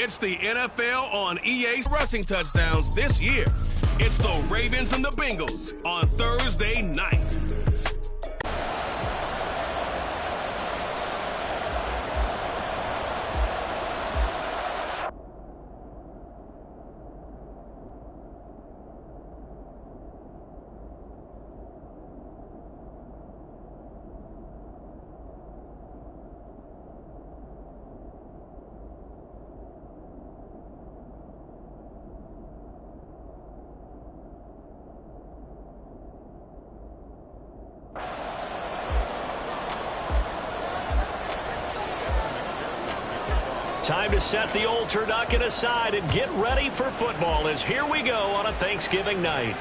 It's the NFL on EA's rushing touchdowns this year. It's the Ravens and the Bengals on Thursday night. Time to set the old turducken aside and get ready for football as here we go on a Thanksgiving night.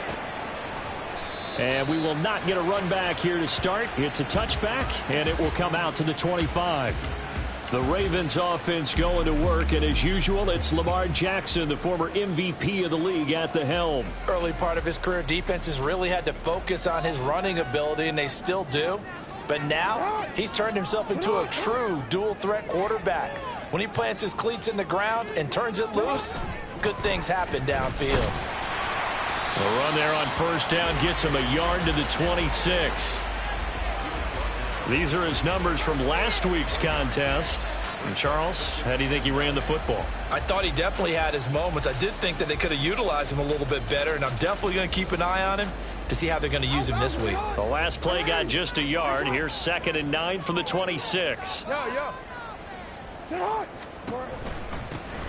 And we will not get a run back here to start. It's a touchback, and it will come out to the 25. The Ravens offense going to work, and as usual, it's Lamar Jackson, the former MVP of the league, at the helm. Early part of his career, defenses really had to focus on his running ability, and they still do. But now, he's turned himself into a true dual-threat quarterback. When he plants his cleats in the ground and turns it loose, good things happen downfield. A run there on first down gets him a yard to the 26. These are his numbers from last week's contest. And Charles, how do you think he ran the football? I thought he definitely had his moments. I did think that they could have utilized him a little bit better, and I'm definitely going to keep an eye on him to see how they're going to use him this week. The last play got just a yard. Here's 2nd and 9 from the 26.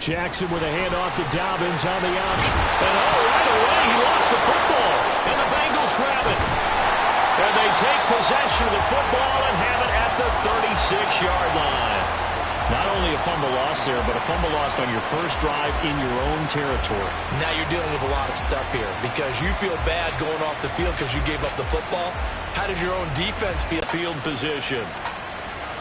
Jackson with a handoff to Dobbins on the option. And right away he lost the football. And the Bengals grab it. And they take possession of the football and have it at the 36-yard line. Not only a fumble loss there, but a fumble lost on your first drive in your own territory. Now you're dealing with a lot of stuff here because you feel bad going off the field because you gave up the football. How does your own defense feel? Field position.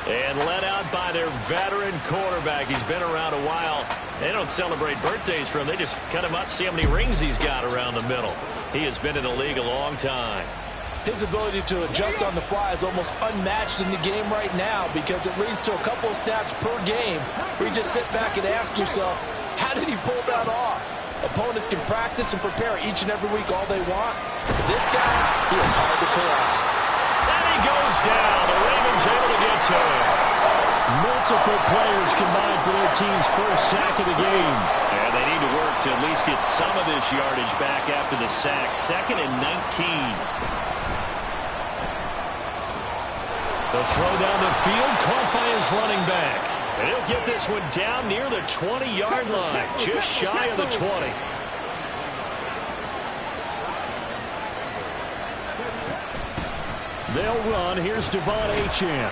And led out by their veteran quarterback. He's been around a while. They don't celebrate birthdays for him. They just cut him up, see how many rings he's got around the middle. He has been in the league a long time. His ability to adjust on the fly is almost unmatched in the game right now because it leads to a couple of snaps per game where you just sit back and ask yourself, how did he pull that off? Opponents can practice and prepare each and every week all they want. But this guy, he is hard to corral. Goes down. The Ravens able to get to him. Multiple players combined for their team's first sack of the game. And they need to work to at least get some of this yardage back after the sack. 2nd and 19. The throw down the field caught by his running back. And he'll get this one down near the 20-yard line, just shy of the 20. They'll run. Here's Devon Achane.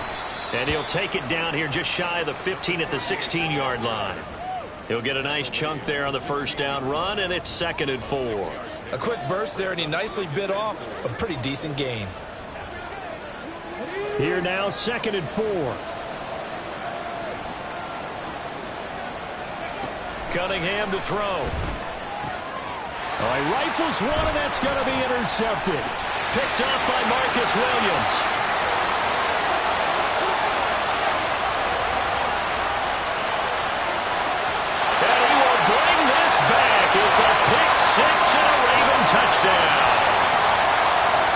And he'll take it down here just shy of the 15 at the 16-yard line. He'll get a nice chunk there on the first down run, and it's 2nd and 4. A quick burst there, and he nicely bit off a pretty decent gain. Here now, 2nd and 4. Cunningham to throw. All right, rifles one, and that's going to be intercepted. Picked up by Marcus Williams. And he will bring this back. It's a pick six and a Raven touchdown.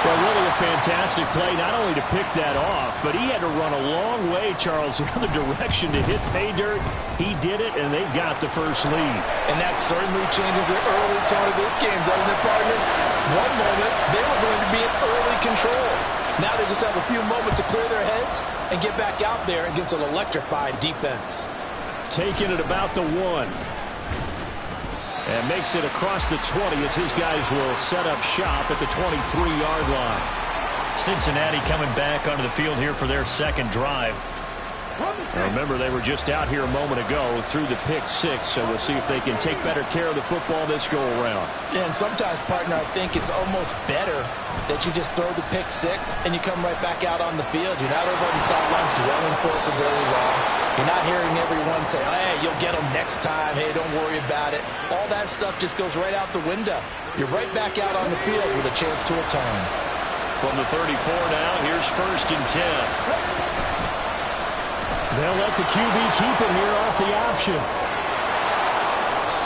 Well, really a fantastic play, not only to pick that off, but he had to run a long way, Charles, in the other direction to hit pay dirt. He did it, and they've got the first lead. And that certainly changes the early tone of this game, doesn't it, partner? One moment, they were going to be in early control. Now they just have a few moments to clear their heads and get back out there against an electrified defense. Taking it about the 1. And makes it across the 20 as his guys will set up shop at the 23-yard line. Cincinnati coming back onto the field here for their second drive. Now remember, they were just out here a moment ago through the pick six, so we'll see if they can take better care of the football this go-around. Yeah, and sometimes, partner, I think it's almost better that you just throw the pick six and you come right back out on the field. You're not over on the sidelines dwelling for very long. You're not hearing everyone say, hey, you'll get them next time. Hey, don't worry about it. All that stuff just goes right out the window. You're right back out on the field with a chance to atone. From the 34 now, here's 1st and 10. They'll let the QB keep it here off the option.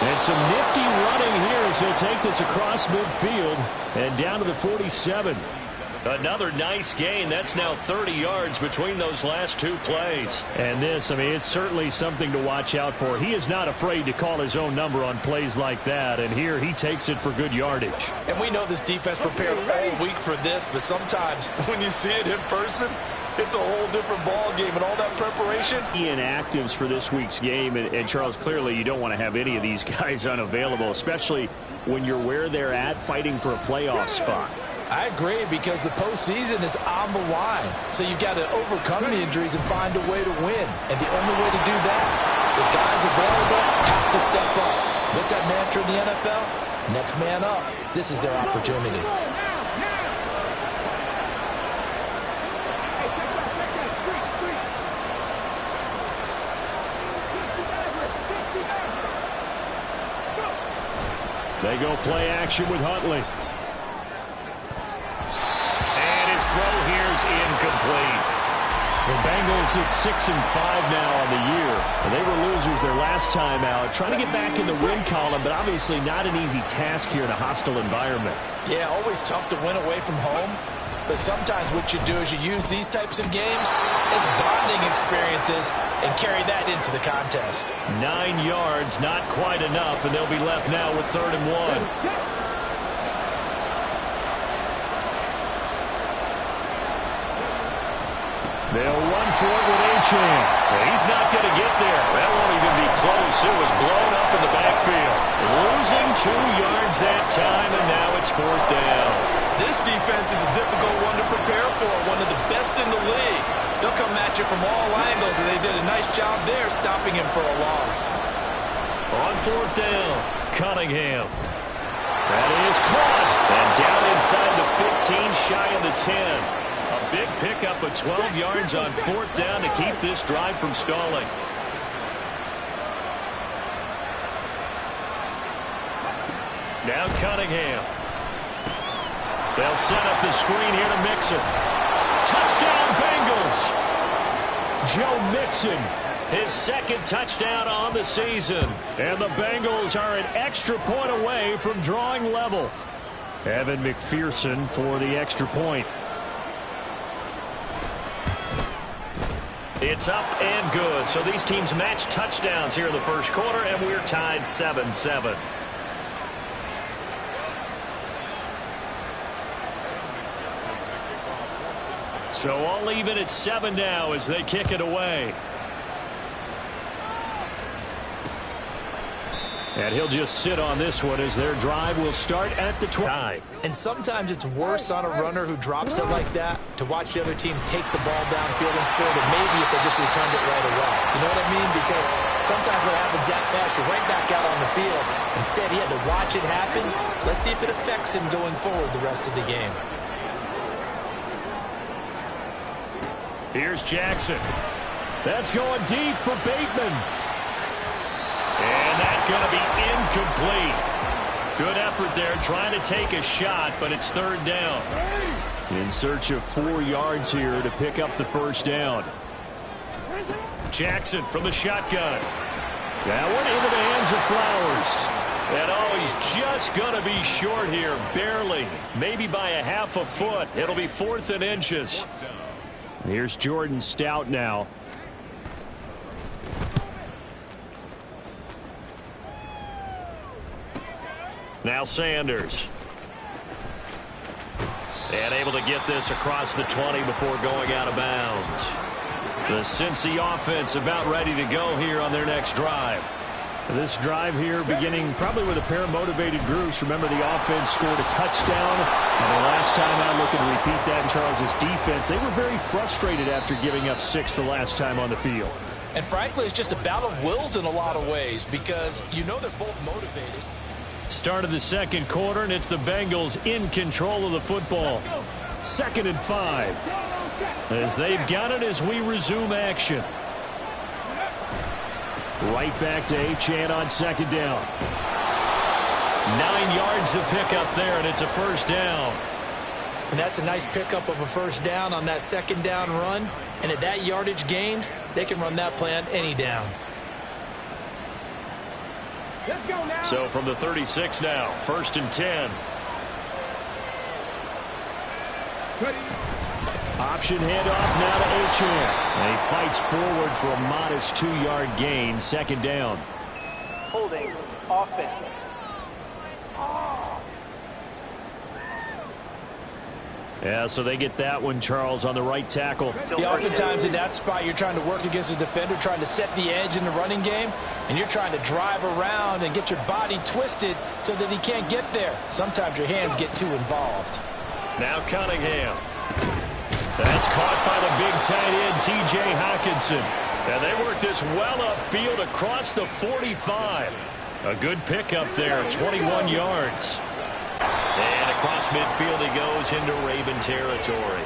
And some nifty running here as he'll take this across midfield and down to the 47. Another nice gain. That's now 30 yards between those last two plays. And this, I mean, it's certainly something to watch out for. He is not afraid to call his own number on plays like that. And here he takes it for good yardage. And we know this defense prepared all week for this, but sometimes when you see it in person, it's a whole different ball game, and all that preparation. Inactives for this week's game, and Charles, clearly you don't want to have any of these guys unavailable, especially when you're where they're at fighting for a playoff spot. I agree, because the postseason is on the line. So you've got to overcome the injuries and find a way to win. And the only way to do that, the guys available have to step up. What's that mantra in the NFL? Next man up. This is their opportunity. They go play action with Huntley. Throw here's incomplete. The Bengals at 6-5 now on the year. They were losers their last time out, trying to get back in the win column, but obviously not an easy task here in a hostile environment. Yeah, always tough to win away from home, but sometimes what you do is you use these types of games as bonding experiences and carry that into the contest. 9 yards, not quite enough, and they'll be left now with 3rd and 1. They'll run for it with Achane. He's not going to get there. That won't even be close. It was blown up in the backfield. Losing 2 yards that time, and now it's 4th down. This defense is a difficult one to prepare for, one of the best in the league. They'll come at you from all angles, and they did a nice job there stopping him for a loss. On 4th down, Cunningham. That is caught. And down inside the 15, shy of the 10. A big pickup of 12 yards on 4th down to keep this drive from stalling. Now Cunningham. They'll set up the screen here to Mixon. Touchdown Bengals! Joe Mixon. His 2nd touchdown on the season. And the Bengals are an extra point away from drawing level. Evan McPherson for the extra point. It's up and good. So these teams match touchdowns here in the first quarter, and we're tied 7-7. So all even at 7 now as they kick it away. And he'll just sit on this one as their drive will start at the 20. And sometimes it's worse on a runner who drops it like that to watch the other team take the ball downfield and score than maybe if they just returned it right away. You know what I mean? Because sometimes what happens that fast, you're right back out on the field. Instead, he had to watch it happen. Let's see if it affects him going forward the rest of the game. Here's Jackson. That's going deep for Bateman. And that's going to be incomplete. Good effort there trying to take a shot, but it's 3rd down. In search of 4 yards here to pick up the 1st down. Jackson from the shotgun. That one into the hands of Flowers. And he's just going to be short here, barely. Maybe by a half a foot. It'll be 4th and inches. Here's Jordan Stout now. Now Sanders. And able to get this across the 20 before going out of bounds. The Cincy offense about ready to go here on their next drive. This drive here beginning probably with a pair of motivated groups. Remember, the offense scored a touchdown. And the last time out, looking to repeat that in Charles's defense, they were very frustrated after giving up 6 the last time on the field. And frankly, it's just a battle of wills in a lot of ways because you know they're both motivated. Start of the 2nd quarter, and it's the Bengals in control of the football. 2nd and 5. As they've got it as we resume action. Right back to Achane on 2nd down. 9 yards to pick up there, and it's a 1st down. And that's a nice pickup of a 1st down on that 2nd down run. And at that yardage gained, they can run that play on any down. So from the 36 now, 1st and 10. Option handoff now to Achane. And he fights forward for a modest 2-yard gain, 2nd down. Holding offense. Yeah, so they get that one, Charles, on the right tackle. Yeah, oftentimes in that spot, you're trying to work against a defender, trying to set the edge in the running game, and you're trying to drive around and get your body twisted so that he can't get there. Sometimes your hands get too involved. Now Cunningham. That's caught by the big tight end, T.J. Hockenson. And they work this well upfield across the 45. A good pickup there, 21 yards. And across midfield he goes into Raven territory.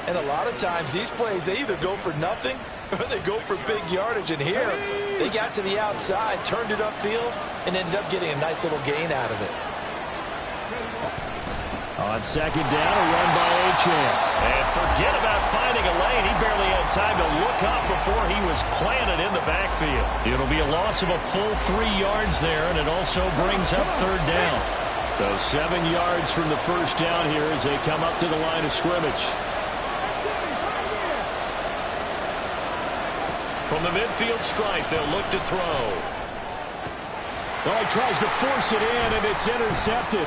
And a lot of times these plays, they either go for nothing or they go for big yardage. And here, they got to the outside, turned it upfield, and ended up getting a nice little gain out of it. On 2nd down, a run by Achane. And forget about finding a lane. He barely had time to look up before he was planted in the backfield. It'll be a loss of a full 3 yards there, and it also brings up 3rd down. So 7 yards from the 1st down here as they come up to the line of scrimmage. From the midfield stripe, they'll look to throw. Oh, he tries to force it in, and it's intercepted.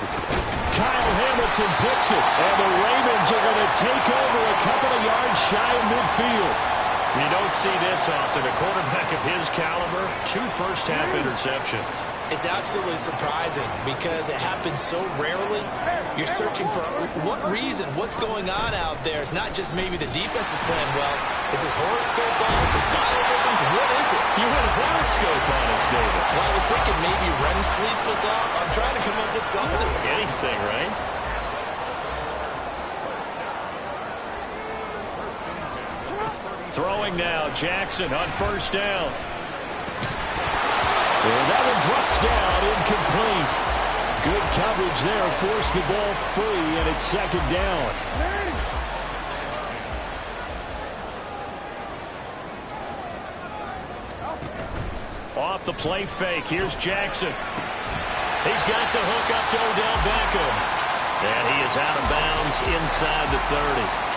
Kyle Hamilton picks it, and the Ravens are going to take over a couple of yards shy of midfield. You don't see this often. A quarterback of his caliber, 2 first-half interceptions. It's absolutely surprising because it happens so rarely. You're searching for what reason, what's going on out there. It's not just maybe the defense is playing well. Is his horoscope off? Is biorhythms? What is it? You had a horoscope on us, David. Well, I was thinking maybe REM sleep was off. I'm trying to come up with something. Anything, right? Throwing now, Jackson on 1st down. And that one drops down, incomplete. Good coverage there, forced the ball free, and it's 2nd down. Off the play fake, here's Jackson. He's got the hook up to Odell Beckham. And he is out of bounds inside the 30.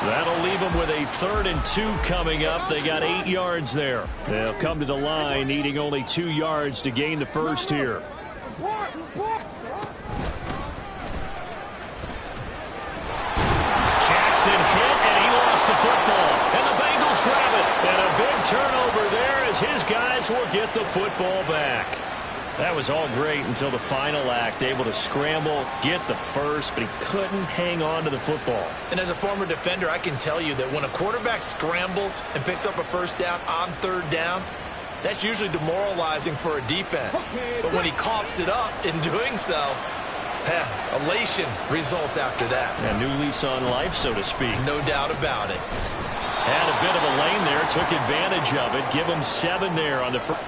That'll leave them with a 3rd and 2 coming up. They got 8 yards there. They'll come to the line, needing only 2 yards to gain the first here. Jackson hit, and he lost the football. And the Bengals grab it. And a big turnover there as his guys will get the football back. That was all great until the final act, able to scramble, get the first, but he couldn't hang on to the football. And as a former defender, I can tell you that when a quarterback scrambles and picks up a 1st down on 3rd down, that's usually demoralizing for a defense. But when he coughs it up in doing so, elation results after that. A new lease on life, so to speak. No doubt about it. Had a bit of a lane there, took advantage of it. Give him 7 there on the first.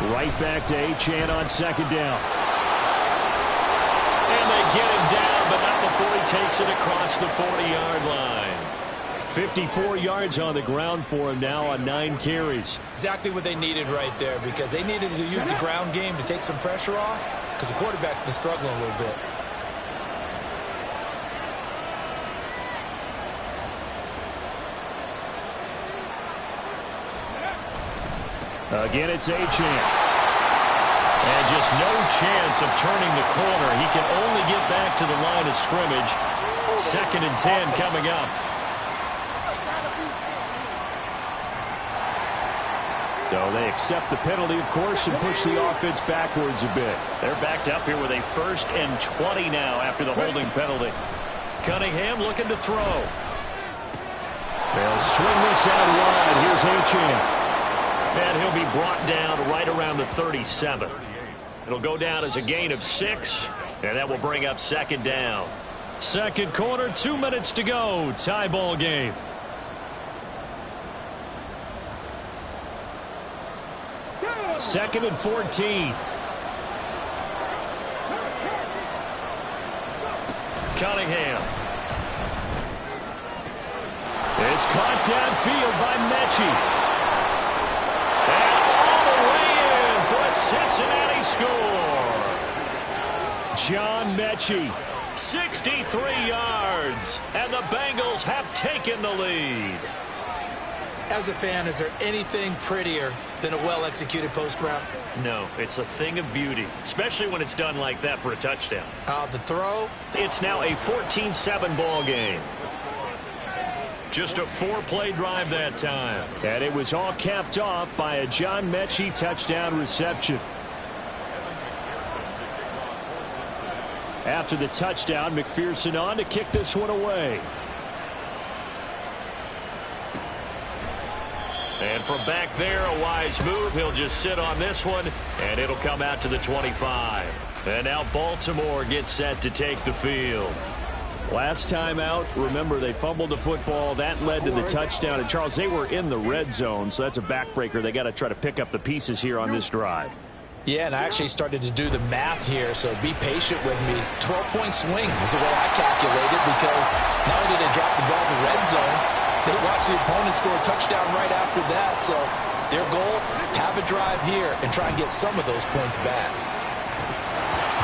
Right back to Achane on 2nd down. And they get him down, but not before he takes it across the 40-yard line. 54 yards on the ground for him now on 9 carries. Exactly what they needed right there, because they needed to use the ground game to take some pressure off, because the quarterback's been struggling a little bit. Again, it's Achane. And just no chance of turning the corner. He can only get back to the line of scrimmage. 2nd and 10 coming up. So they accept the penalty, of course, and push the offense backwards a bit. They're backed up here with a 1st and 20 now after the holding penalty. Cunningham looking to throw. They'll swing this out wide. Here's Achane. And he'll be brought down right around the 37. It'll go down as a gain of 6, and that will bring up 2nd down. 2nd quarter, 2 minutes to go. Tie ball game. Second and 14. Cunningham. It's caught downfield by Mechie. And all the way in John Mechie. 63 yards, and the Bengals have taken the lead. As a fan, is there anything prettier than a well-executed post route? No, it's a thing of beauty, especially when it's done like that for a touchdown. The throw. It's now a 14-7 ball game. Just a 4-play drive that time. And it was all capped off by a John Mechie touchdown reception. After the touchdown, McPherson on to kick this one away. And from back there, a wise move. He'll just sit on this one, and it'll come out to the 25. And now Baltimore gets set to take the field. Last time out, remember, they fumbled the football. That led to the touchdown. And, Charles, they were in the red zone, so that's a backbreaker. They got to try to pick up the pieces here on this drive. Yeah, and I actually started to do the math here, so be patient with me. 12-point swing is the way I calculated, because not only did they drop the ball in the red zone, they watched the opponent score a touchdown right after that. So their goal, have a drive here and try and get some of those points back.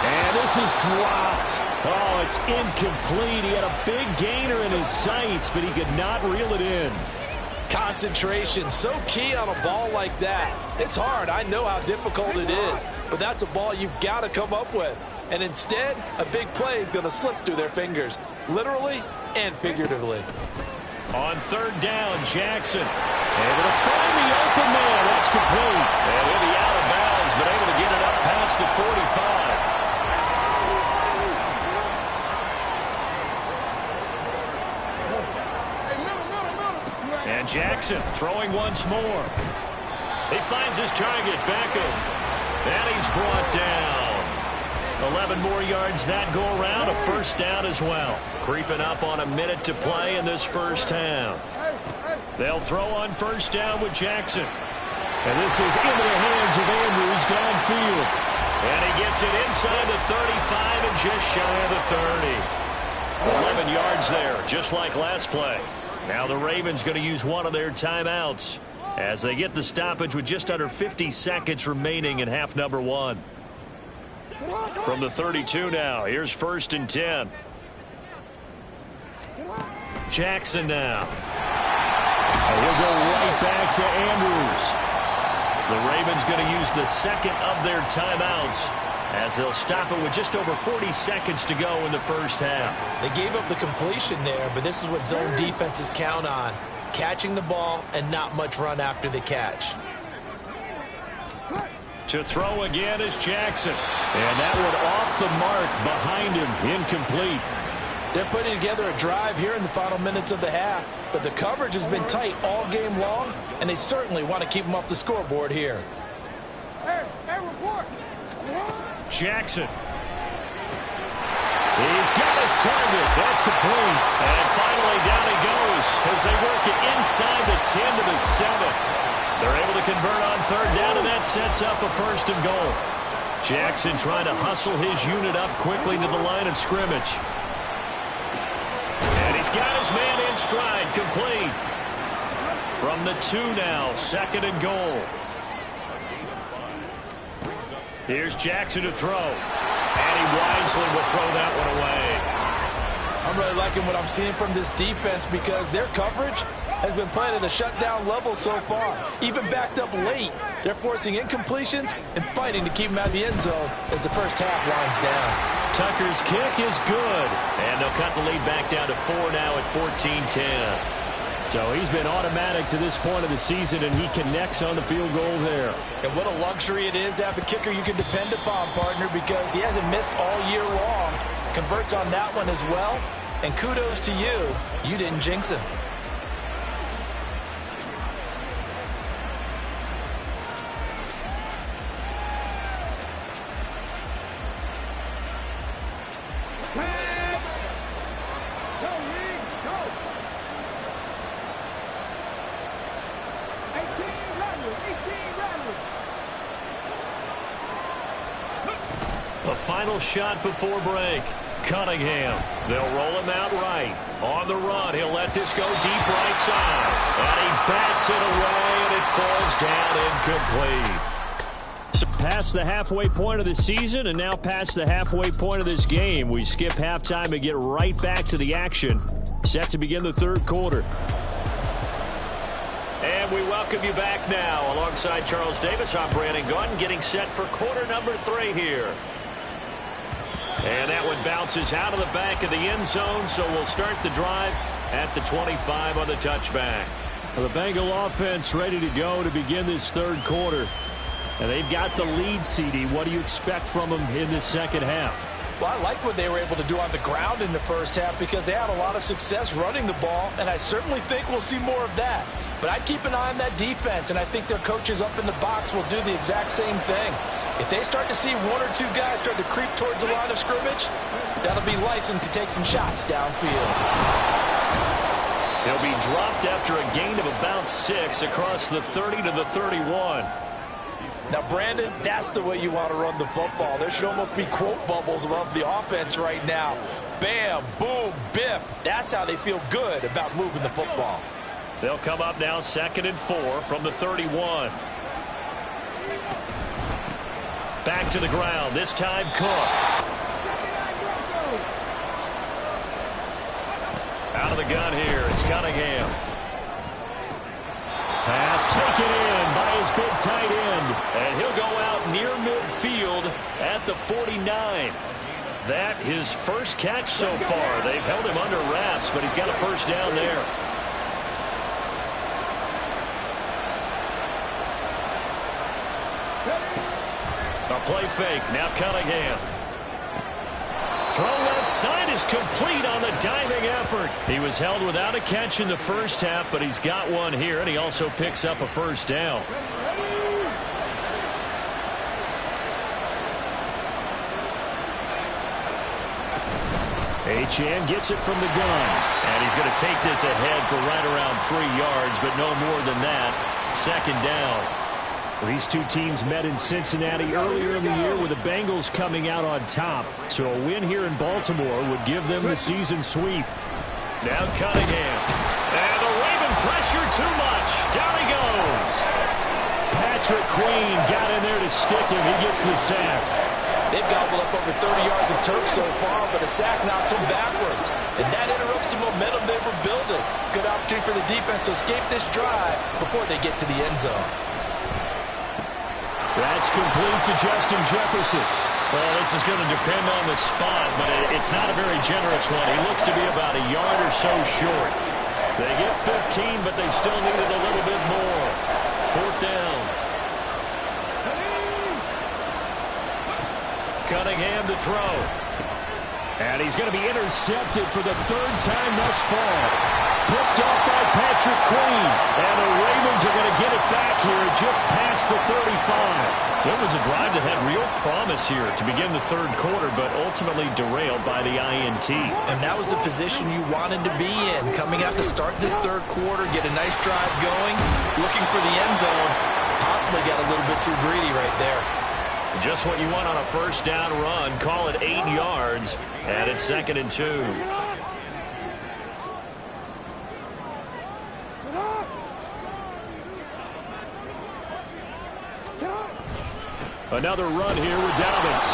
And this is dropped. Oh, it's incomplete. He had a big gainer in his sights, but he could not reel it in. Concentration, so key on a ball like that. It's hard. I know how difficult it is, but that's a ball you've got to come up with. And instead, a big play is going to slip through their fingers, literally and figuratively. On third down, Jackson able to find the open man. That's complete. And he'll be out of bounds, but able to get it up past the 45. And Jackson throwing once more. He finds his target, Beckham. And he's brought down. 11 more yards that go around, a first down as well. Creeping up on a minute to play in this first half. They'll throw on first down with Jackson. And this is into the hands of Andrews downfield. And he gets it inside the 35 and just shy of the 30. 11 yards there, just like last play. Now the Ravens going to use one of their timeouts as they get the stoppage with just under 50 seconds remaining in half number one. From the 32 now, here's 1st and 10. Jackson now. And he'll go right back to Andrews. The Ravens going to use the second of their timeouts as they'll stop it with just over 40 seconds to go in the first half. They gave up the completion there, but this is what zone defenses count on. Catching the ball and not much run after the catch. To throw again is Jackson. And that one off the mark behind him. Incomplete. They're putting together a drive here in the final minutes of the half, but the coverage has been tight all game long, and they certainly want to keep them off the scoreboard here. Jackson. He's got his target. That's complete. And finally down he goes as they work it inside the 10 to the 7. They're able to convert on third down, and that sets up a 1st and goal. Jackson trying to hustle his unit up quickly to the line of scrimmage. And he's got his man in stride, complete. From the 2 now, 2nd and goal. Here's Jackson to throw. And he wisely will throw that one away. I'm really liking what I'm seeing from this defense because their coverage has been playing at a shutdown level so far. Even backed up late, they're forcing incompletions and fighting to keep them out of the end zone as the first half winds down. Tucker's kick is good. And they'll cut the lead back down to 4 now at 14-10. So he's been automatic to this point of the season, and he connects on the field goal there. And what a luxury it is to have a kicker you can depend upon, partner, because he hasn't missed all year long. Converts on that one as well. And kudos to you. You didn't jinx him. A final shot before break. Cunningham. They'll roll him out right. On the run, he'll let this go deep right side. And he bats it away, and it falls down incomplete. So past the halfway point of the season and now past the halfway point of this game. We skip halftime and get right back to the action. Set to begin the third quarter. And we welcome you back now. Alongside Charles Davis, I'm Brandon Gunn, getting set for quarter number 3 here. And that one bounces out of the back of the end zone, so we'll start the drive at the 25 on the touchback. Well, the Bengal offense ready to go to begin this third quarter. And they've got the lead, CD. What do you expect from them in the second half? Well, I like what they were able to do on the ground in the first half because they had a lot of success running the ball, and I certainly think we'll see more of that. But I'd keep an eye on that defense, and I think their coaches up in the box will do the exact same thing. If they start to see 1 or 2 guys start to creep towards the line of scrimmage, that'll be license to take some shots downfield. He'll be dropped after a gain of about 6 across the 30 to the 31. Now, Brandon, that's the way you want to run the football. There should almost be quote bubbles above the offense right now. Bam, boom, biff. That's how they feel good about moving the football. They'll come up now 2nd and 4 from the 31. Back to the ground, this time Cook. Out of the gun here, it's Cunningham. Pass taken in by his big tight end. And he'll go out near midfield at the 49. That his first catch so far. They've held him under wraps, but he's got a first down there. A play fake, now Cunningham. Throw left side is complete on the diving effort. He was held without a catch in the first half, but he's got one here, and he also picks up a first down. Achane gets it from the gun. And he's going to take this ahead for right around 3 yards, but no more than that. Second down. These two teams met in Cincinnati earlier in the year with the Bengals coming out on top. So a win here in Baltimore would give them the season sweep. Now Cunningham. And the Raven pressure too much. Down he goes. Patrick Queen got in there to stick him. He gets the sack. They've gobbled up over 30 yards of turf so far, but a sack knocks them backwards. And that interrupts the momentum they were building. Good opportunity for the defense to escape this drive before they get to the end zone. That's complete to Justin Jefferson. Well, this is going to depend on the spot, but it's not a very generous one. He looks to be about a yard or so short. They get 15, but they still needed a little bit more. 4th down. Cunningham to throw. And he's going to be intercepted for the 3rd time thus far. Picked off by Patrick Queen. And the Ravens are going to get it back here just past the 35. So it was a drive that had real promise here to begin the third quarter, but ultimately derailed by the INT. And that was the position you wanted to be in. Coming out to start this third quarter, get a nice drive going, looking for the end zone. Possibly got a little bit too greedy right there. Just what you want on a first down run. Call it 8 yards, and it's 2nd and 2. Another run here with Dobbins.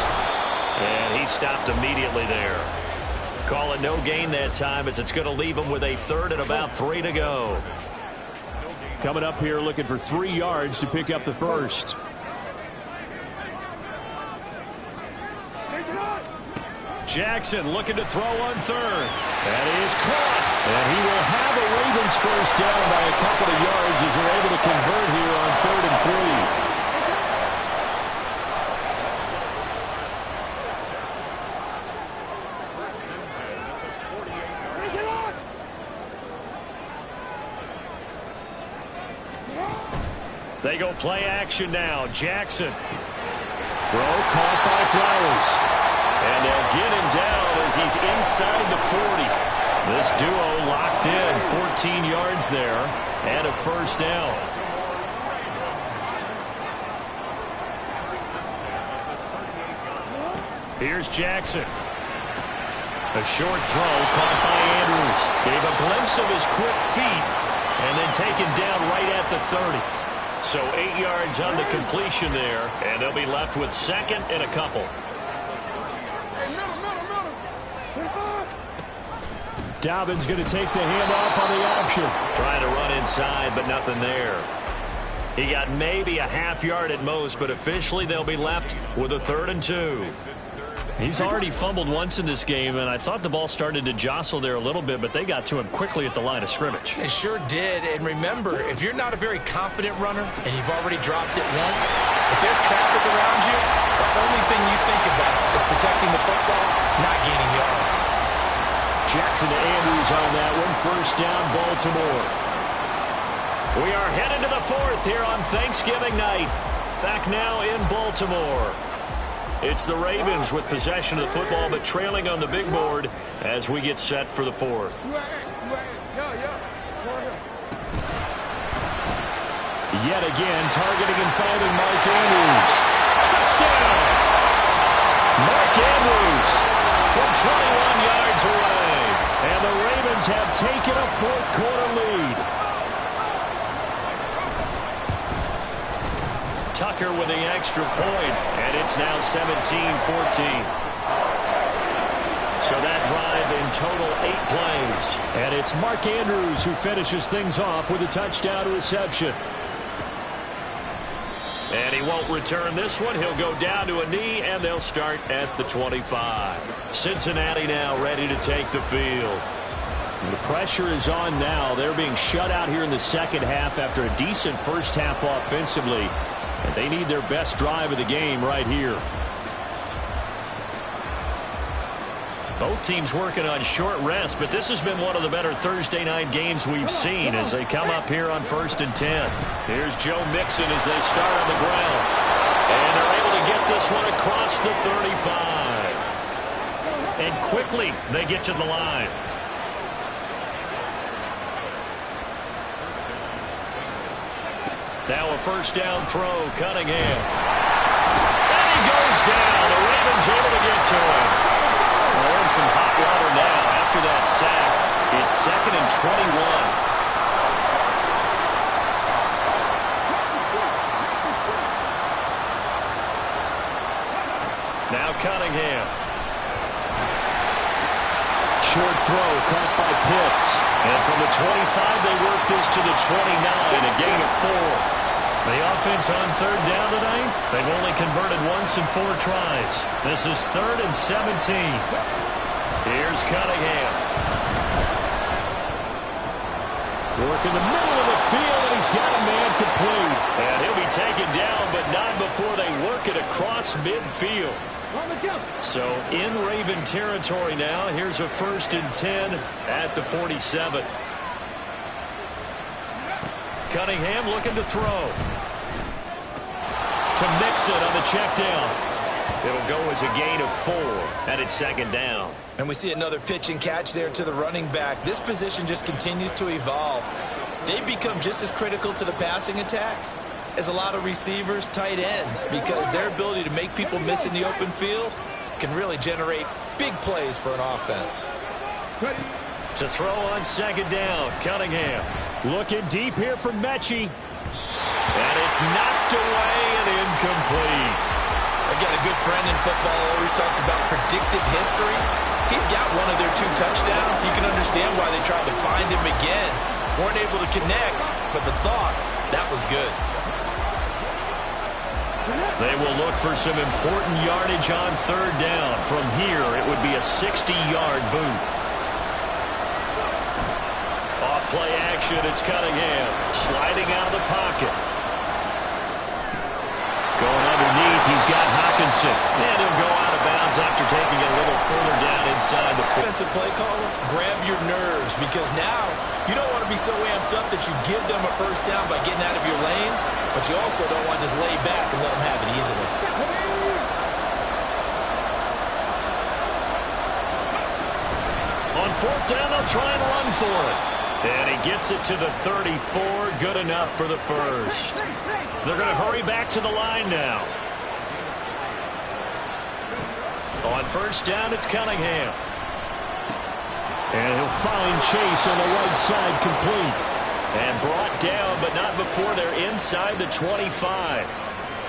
And he stopped immediately there. Call it no gain that time, as it's going to leave him with a 3rd and about 3 to go. Coming up here looking for 3 yards to pick up the first. Jackson looking to throw on 3rd. And he is caught. And he will have a Ravens first down by a couple of yards as they're able to convert here on 3rd and 3. They go play action now. Jackson. Throw caught by Flowers. And they'll get him down as he's inside the 40. This duo locked in. 14 yards there and a first down. Here's Jackson. A short throw caught by Andrews. Gave a glimpse of his quick feet and then taken down right at the 30. So 8 yards on the completion there, and they'll be left with second and a couple. Dobbins going to take the handoff on the option. Trying to run inside, but nothing there. He got maybe a half yard at most, but officially they'll be left with a 3rd and 2. He's already fumbled once in this game, and I thought the ball started to jostle there a little bit, but they got to him quickly at the line of scrimmage. They sure did. And remember, if you're not a very confident runner and you've already dropped it once, if there's traffic around you, the only thing you think about is protecting the football, not gaining yards. Jackson to Andrews on that one. First down, Baltimore. We are headed to the 4th here on Thanksgiving night. Back now in Baltimore. It's the Ravens with possession of the football, but trailing on the big board as we get set for the 4th. Yet again, targeting and finding Mark Andrews. Touchdown! Mark Andrews from 21 yards away. And the Ravens have taken a 4th quarter lead. Tucker with the extra point, and it's now 17-14. So that drive in total 8 plays. And it's Mark Andrews who finishes things off with a touchdown reception. And he won't return this one. He'll go down to a knee, and they'll start at the 25. Cincinnati now ready to take the field. The pressure is on now. They're being shut out here in the second half after a decent first half offensively. And they need their best drive of the game right here. Both teams working on short rest, but this has been one of the better Thursday night games we've seen as they come up here on 1st and 10. Here's Joe Mixon as they start on the ground. And they're able to get this one across the 35. And quickly they get to the line. Now a first down throw, Cunningham. And he goes down. The Ravens able to get to him. They're in some hot water now after that sack. It's 2nd and 21. Now Cunningham. Short throw caught by Pitts. And from the 25, they work this to the 29, a gain of 4. The offense on 3rd down tonight, they've only converted once in 4 tries. This is 3rd and 17. Here's Cunningham. Work in the middle of the field, and he's got a man complete. And he'll be taken down, but not before they work it across midfield. So in Raven territory now. Here's a 1st and 10 at the 47. Cunningham looking to throw. To Mixon on the check down. It'll go as a gain of 4, and it's 2nd down. And we see another pitch and catch there to the running back. This position just continues to evolve. They become just as critical to the passing attack as a lot of receivers, tight ends, because their ability to make people miss in the open field can really generate big plays for an offense. To throw on 2nd down, Cunningham. Looking deep here for Mechie. And it's knocked away and incomplete. Again, a good friend in football always talks about predictive history. He's got one of their 2 touchdowns. You can understand why they tried to find him again. Weren't able to connect, but the thought, that was good. They will look for some important yardage on 3rd down. From here, it would be a 60-yard boot. Off play action, it's Cunningham. Sliding out of the pocket. Going underneath, he's got Hockenson. And he'll go out of bounds after taking it a little further down inside the foot. Defensive play caller, grab your nerves, because now you don't want to be so amped up that you give them a first down by getting out of your lanes, but you also don't want to just lay back and let them have it easily. On 4th down, they'll try and run for it. And he gets it to the 34. Good enough for the first. They're going to hurry back to the line now. On 1st down, it's Cunningham. And he'll find Chase on the right side complete. And brought down, but not before they're inside the 25.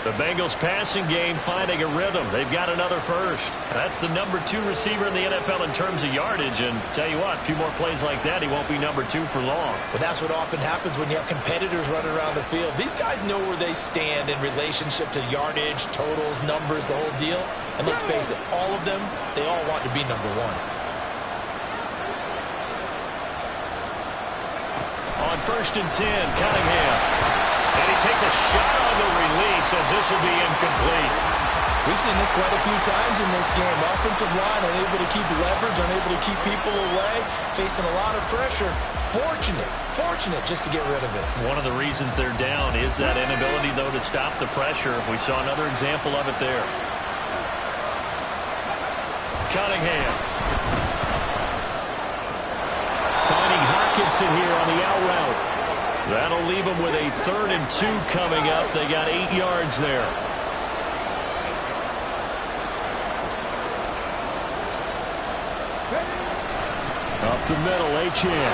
The Bengals passing game finding a rhythm. They've got another first. That's the number 2 receiver in the NFL in terms of yardage. And tell you what, a few more plays like that, he won't be number 2 for long. Well, that's what often happens when you have competitors running around the field. These guys know where they stand in relationship to yardage, totals, numbers, the whole deal. And let's face it, all of them, they all want to be number 1. On 1st and 10, Cunningham. And he takes a shot on the release as this will be incomplete. We've seen this quite a few times in this game. Offensive line unable to keep leverage, unable to keep people away, facing a lot of pressure. Fortunate just to get rid of it. One of the reasons they're down is that inability, though, to stop the pressure. We saw another example of it there. Cunningham. Finding Hockenson here on the out route. That'll leave them with a 3rd and 2 coming up. They got 8 yards there. Up the middle, Achane.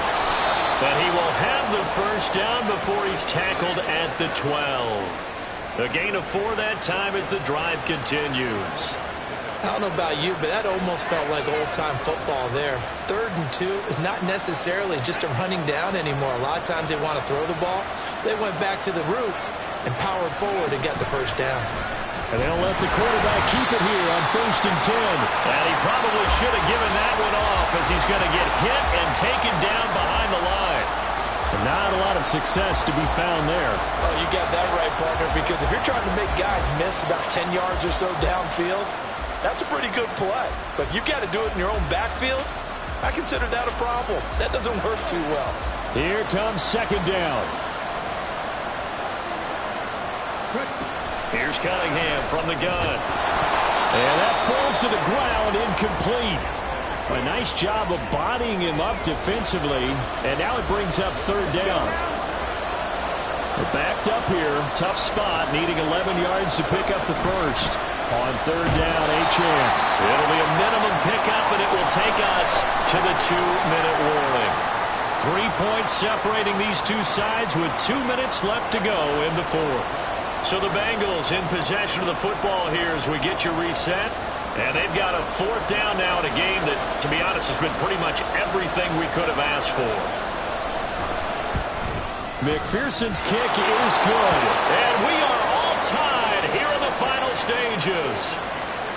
But he will have the first down before he's tackled at the 12. A gain of 4 that time as the drive continues. I don't know about you, but that almost felt like old-time football there. 3rd and 2 is not necessarily just a running down anymore. A lot of times they want to throw the ball. They went back to the roots and powered forward and got the first down. And they'll let the quarterback keep it here on 1st and 10. And he probably should have given that one off as he's going to get hit and taken down behind the line. And not a lot of success to be found there. Oh, you got that right, partner, because if you're trying to make guys miss about 10 yards or so downfield, that's a pretty good play. But if you've got to do it in your own backfield, I consider that a problem. That doesn't work too well. Here comes 2nd down. Here's Cunningham from the gun. And that falls to the ground, incomplete. A nice job of bodying him up defensively. And now it brings up 3rd down. We're backed up here. Tough spot, needing 11 yards to pick up the first. On 3rd down, Achane. It'll be a minimum pickup, and it will take us to the 2-minute warning. 3 points separating these two sides with 2 minutes left to go in the 4th. So the Bengals in possession of the football here as we get you reset. And they've got a 4th down now in a game that, to be honest, has been pretty much everything we could have asked for. McPherson's kick is good. And we are all tied here in the final stages.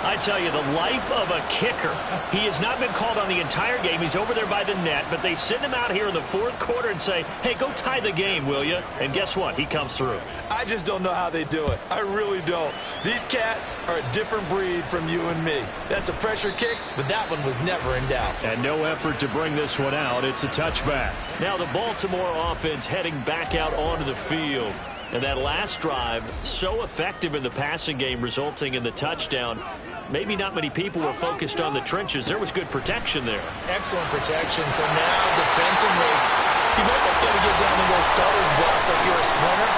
I tell you, the life of a kicker. He has not been called on the entire game. He's over there by the net, but they send him out here in the 4th quarter and say, hey, go tie the game, will you? And guess what? He comes through. I just don't know how they do it. I really don't. These cats are a different breed from you and me. That's a pressure kick, but that one was never in doubt. And no effort to bring this one out. It's a touchback. Now the Baltimore offense heading back out onto the field. And that last drive, so effective in the passing game, resulting in the touchdown. Maybe not many people were focused on the trenches. There was good protection there. Excellent protection. So now defensively, you've almost got to get down to those starters blocks like you're a sprinter.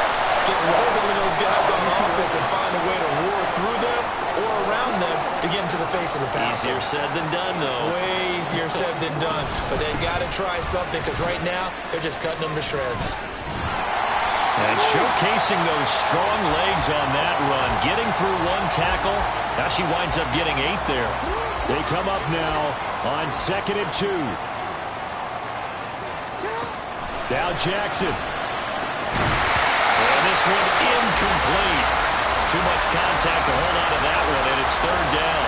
Get lower than those guys on offense and find a way to roar through them or around them to get into the face of the passer. Easier said than done, though. Way easier said than done. But they've got to try something because right now they're just cutting them to shreds. And showcasing those strong legs on that run, getting through one tackle. Now she winds up getting 8 there. They come up now on 2nd and 2. Now Jackson. And this one incomplete. Too much contact to hold on to that one, and it's 3rd down.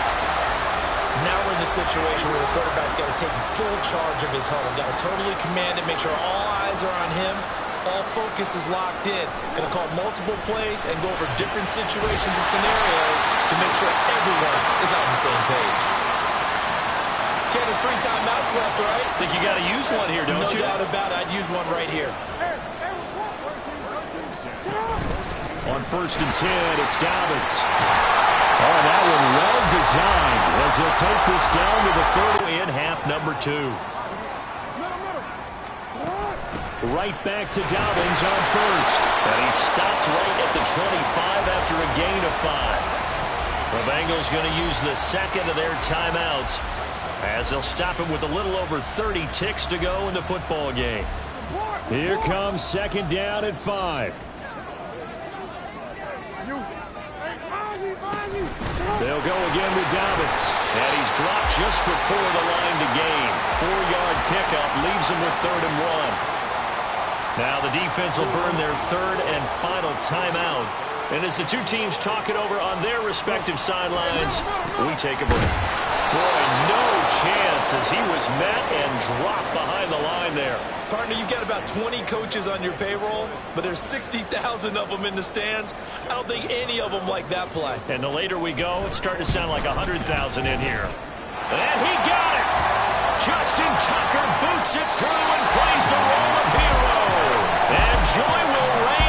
Now we're in the situation where the quarterback's got to take full charge of his huddle. Got to totally command it, make sure all eyes are on him. All focus is locked in. Going to call multiple plays and go over different situations and scenarios to make sure everyone is on the same page. Ken, there's 3 timeouts left, right? Think you got to use one here, don't you? No doubt about it. I'd use one right here. On 1st and 10, it's Dobbins. Oh, that one well designed as he'll take this down to the 30 in half number 2. Right back to Dobbins on 1st. And he stopped right at the 25 after a gain of 5. The Bengals going to use the 2nd of their timeouts as they'll stop him with a little over 30 ticks to go in the football game. Here comes second down at 5. They'll go again with Dobbins. And he's dropped just before the line to gain. 4-yard pickup leaves him with 3rd and 1. Now the defense will burn their 3rd and final timeout. And as the two teams talk it over on their respective sidelines, we take a break. Boy, no chance as he was met and dropped behind the line there. Partner, you've got about 20 coaches on your payroll, but there's 60,000 of them in the stands. I don't think any of them like that play. And the later we go, it's starting to sound like 100,000 in here. And he got it! Justin Tucker boots it through and plays the role of hero. And joy will reign